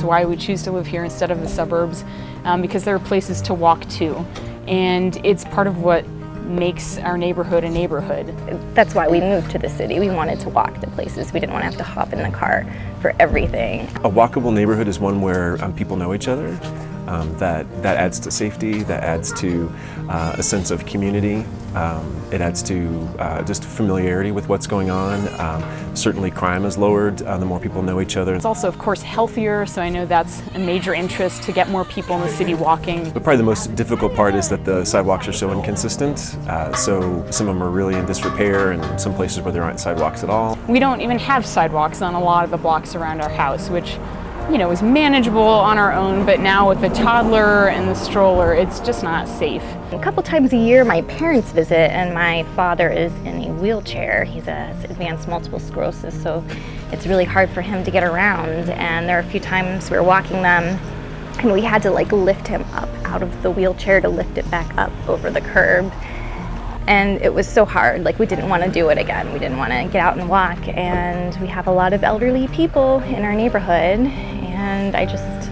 why we choose to live here instead of the suburbs, because there are places to walk to, and it's part of what makes our neighborhood a neighborhood. That's why we moved to the city. We wanted to walk to places. We didn't want to have to hop in the car for everything. A walkable neighborhood is one where people know each other. That adds to safety, that adds to a sense of community. It adds to just familiarity with what's going on. Certainly crime is lowered the more people know each other. It's also, of course, healthier, so I know that's a major interest to get more people in the city walking. But probably the most difficult part is that the sidewalks are so inconsistent. So some of them are really in disrepair, and some places where there aren't sidewalks at all. We don't even have sidewalks on a lot of the blocks around our house, which is manageable on our own, but now with the toddler and the stroller, it's just not safe. A couple times a year, my parents visit, and my father is in a wheelchair. He has advanced multiple sclerosis, so it's really hard for him to get around. And there are a few times we were walking them, and we had to lift him up out of the wheelchair to lift it back up over the curb. And it was so hard, we didn't want to do it again. We didn't want to get out and walk, and we have a lot of elderly people in our neighborhood, and I just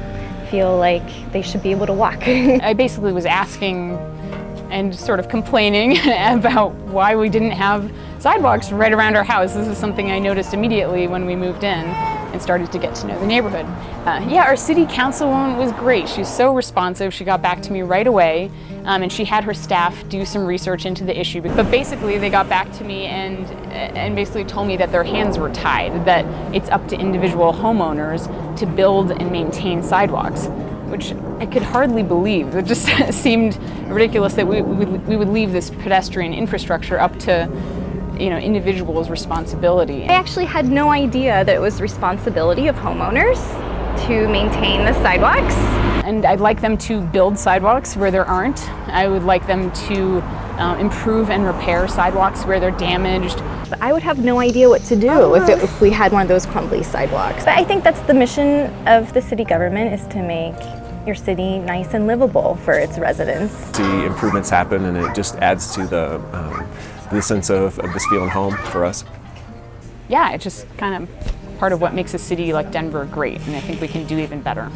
feel like they should be able to walk. I basically was asking and sort of complaining about why we didn't have sidewalks right around our house. This is something I noticed immediately when we moved in and started to get to know the neighborhood. Our city councilwoman was great. She's so responsive. She got back to me right away, and she had her staff do some research into the issue. But basically, they got back to me and basically told me that their hands were tied, that it's up to individual homeowners to build and maintain sidewalks, which I could hardly believe. It just seemed ridiculous that we would leave this pedestrian infrastructure up to individuals' responsibility. I actually had no idea that it was the responsibility of homeowners to maintain the sidewalks. And I'd like them to build sidewalks where there aren't. I would like them to improve and repair sidewalks where they're damaged. But I would have no idea what to do if we had one of those crumbly sidewalks. But I think that's the mission of the city government, is to make your city nice and livable for its residents. See improvements happen, and it just adds to the sense of this feeling home for us. Yeah, it's just kind of part of what makes a city like Denver great, and I think we can do even better.